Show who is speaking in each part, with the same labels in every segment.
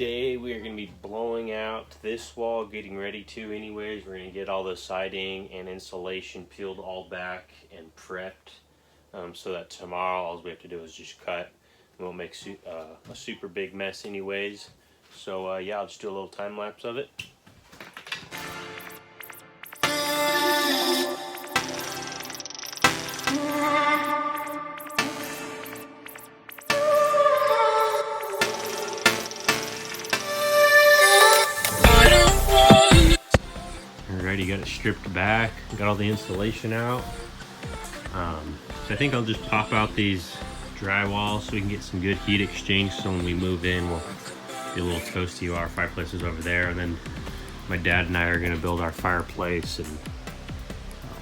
Speaker 1: today we are going to be blowing out this wall, getting ready to anyways. We're going to get all the siding and insulation peeled all back and prepped, so that tomorrow all we have to do is just cut. We won't make a super big mess anyways. So yeah, I'll just do a little time lapse of it. Alrighty, got it stripped back, got all the insulation out. So I think I'll just pop out these drywall so we can get some good heat exchange, so when we move in we'll be a little toasty while our fireplace is over there. And then my dad and I are going to build our fireplace and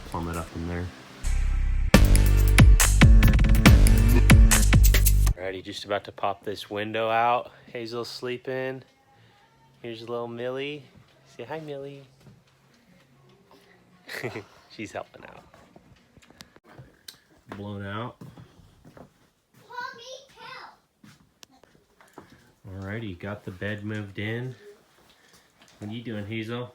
Speaker 1: plumb it up in there. Alrighty, just about to pop this window out. Hazel's sleeping. Here's little Millie. Say hi, Millie. She's helping out. Blown out. Alrighty, got the bed moved in. What are you doing, Hazel?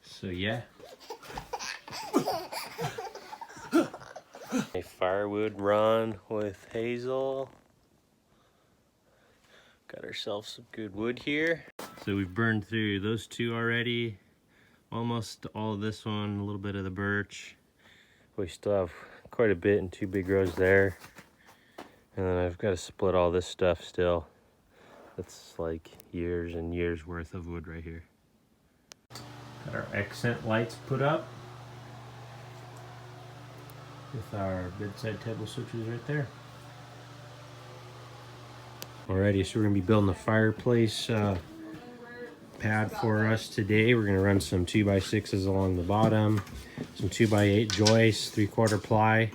Speaker 1: So yeah. A firewood run with Hazel. Got ourselves some good wood here. So we've burned through those two already. Almost all of this one, a little bit of the birch. We still have quite a bit in two big rows there. And then I've got to split all this stuff still. That's like years and years worth of wood right here. Got our accent lights put up with our bedside table switches right there. Alrighty, so we're gonna be building the fireplace pad for us today. We're gonna run some 2x6s along the bottom, some 2x8 joists, 3/4 ply,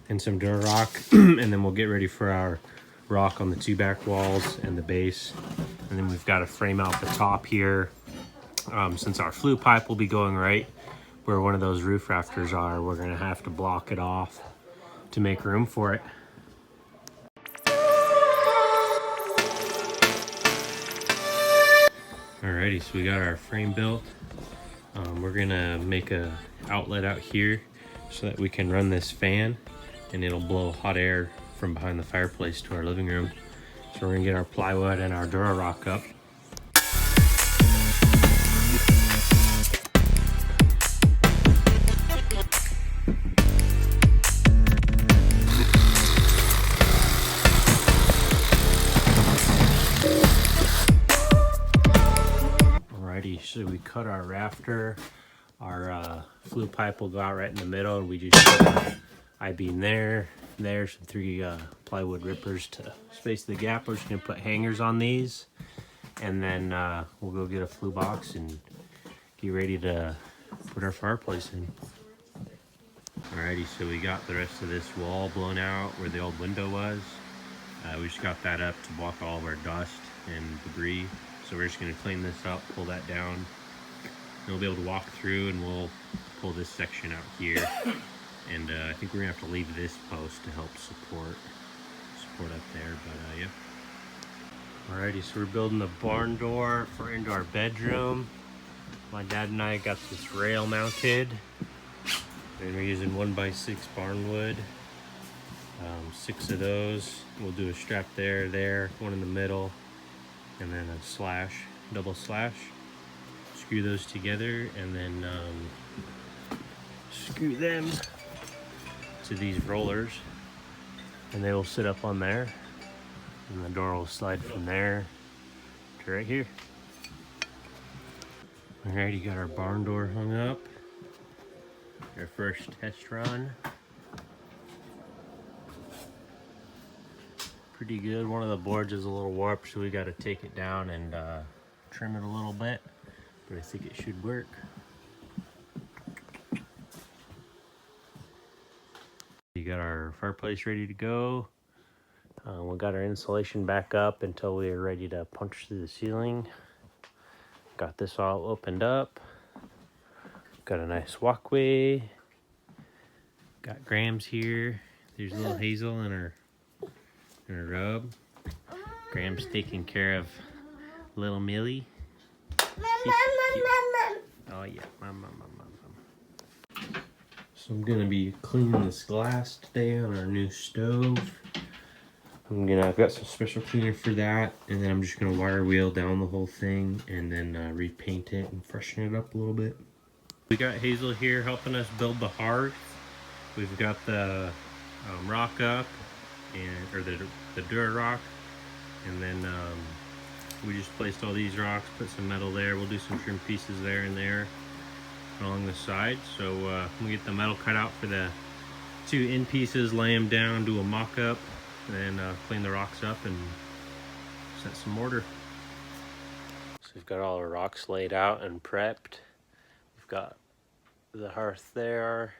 Speaker 1: and some Durarock, and then we'll get ready for our rock on the two back walls and the base. And then we've got to frame out the top here. Since our flue pipe will be going right where one of those roof rafters are, we're gonna have to block it off to make room for it. Alrighty, so we got our frame built. We're gonna make a outlet out here so that we can run this fan and it'll blow hot air from behind the fireplace to our living room. So we're gonna get our plywood and our Durarock up. So we cut our rafter, our flue pipe will go out right in the middle, and we just put our I-beam there, some 3 plywood rippers to space the gap. We're just gonna put hangers on these, and then we'll go get a flue box and get ready to put our fireplace in. Alrighty, so we got the rest of this wall blown out where the old window was. We just got that up to block all of our dust and debris. So we're just gonna clean this up, pull that down, and we'll be able to walk through, and we'll pull this section out here. And I think we're gonna have to leave this post to help support up there, but yeah. Alrighty, so we're building the barn door for into our bedroom. My dad and I got this rail mounted, and we're using 1x6 barn wood. 6 of those. We'll do a strap there, one in the middle, and then a slash, double slash. Screw those together, and then screw them to these rollers, and they will sit up on there, and the door will slide from there to right here. Alrighty, got our barn door hung up. Our first test run. Pretty good. One of the boards is a little warped, so we got to take it down and trim it a little bit, but I think it should work. We got our fireplace ready to go. We got our insulation back up until we are ready to punch through the ceiling. Got this all opened up. Got a nice walkway. Got Grams here. There's little Hazel and her Gonna rub. Graham's taking care of little Millie. Oh yeah, mom. So I'm gonna be cleaning this glass today on our new stove. I've got some special cleaner for that, and then I'm just gonna wire wheel down the whole thing and then repaint it and freshen it up a little bit. We got Hazel here helping us build the hearth. We've got the rock up, or the dirt rock, and then we just placed all these rocks, put some metal there. We'll do some trim pieces there and there along the side. So we get the metal cut out for the 2 end pieces, lay them down, do a mock-up, and then clean the rocks up and set some mortar. So we've got all our rocks laid out and prepped. We've got the hearth there,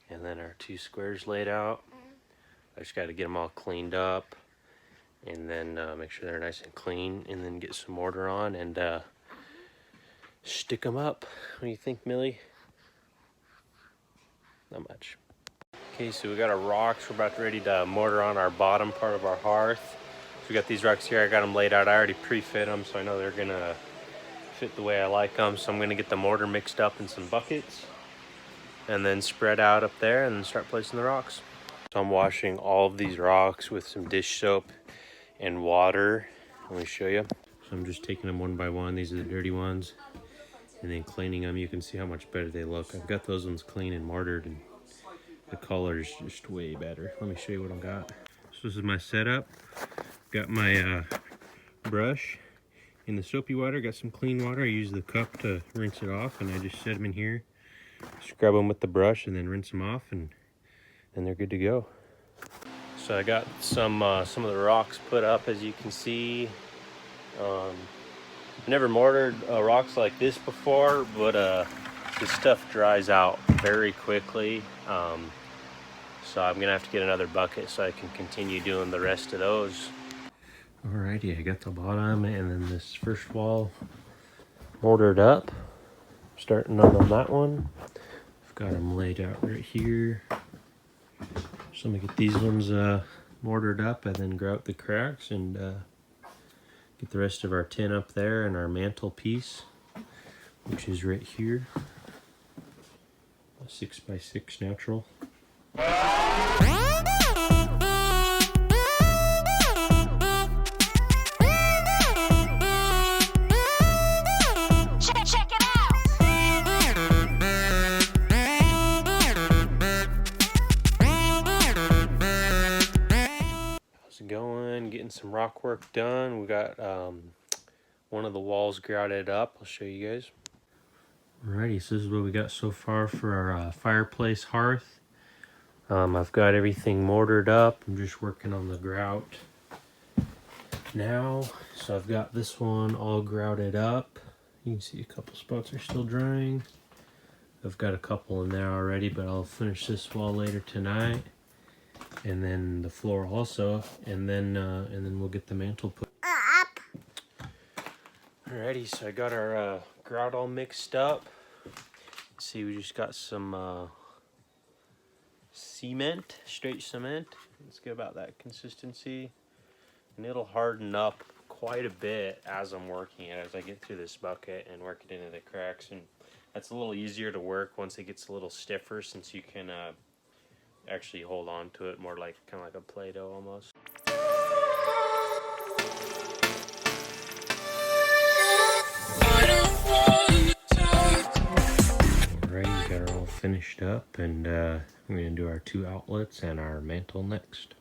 Speaker 1: and then our 2 squares laid out. I just got to get them all cleaned up, and then make sure they're nice and clean, and then get some mortar on and stick them up. What do you think, Millie? Not much. Okay, so we got our rocks. We're about ready to mortar on our bottom part of our hearth. So we got these rocks here. I got them laid out. I already pre-fit them, so I know they're gonna fit the way I like them. So I'm gonna get the mortar mixed up in some buckets and then spread out up there and then start placing the rocks. So I'm washing all of these rocks with some dish soap and water. Let me show you. So I'm just taking them one by one. These are the dirty ones, and then cleaning them. You can see how much better they look. I've got those ones clean and mortared, and the color is just way better. Let me show you what I've got. So this is my setup. Got my brush in the soapy water. Got some clean water. I use the cup to rinse it off, and I just set them in here. Scrub them with the brush and then rinse them off, and they're good to go. So I got some of the rocks put up, as you can see. Never mortared rocks like this before, but this stuff dries out very quickly. So I'm gonna have to get another bucket so I can continue doing the rest of those. Alrighty, I got the bottom and then this first wall mortared up. Starting on that one. I've got them laid out right here. So I'm gonna get these ones mortared up and then grout the cracks and get the rest of our tin up there and our mantle piece, which is right here. A 6x6 natural.
Speaker 2: Check it out.
Speaker 1: How's it going? Getting some rock work done. We got one of the walls grouted up. I'll show you guys. Alrighty, so this is what we got so far for our fireplace hearth. I've got everything mortared up. I'm just working on the grout now. So I've got this one all grouted up. You can see a couple spots are still drying. I've got a couple in there already, but I'll finish this wall later tonight. And then the floor also, and then we'll get the mantle put up. Alrighty, so I got our grout all mixed up. See, we just got some cement, straight cement. Let's get about that consistency, and it'll harden up quite a bit as I'm working it, as I get through this bucket and work it into the cracks. And that's a little easier to work once it gets a little stiffer, since you can actually hold on to it more like kind of like a Play-Doh almost. Alright, we got her all finished up, and we're gonna do our 2 outlets and our mantle next.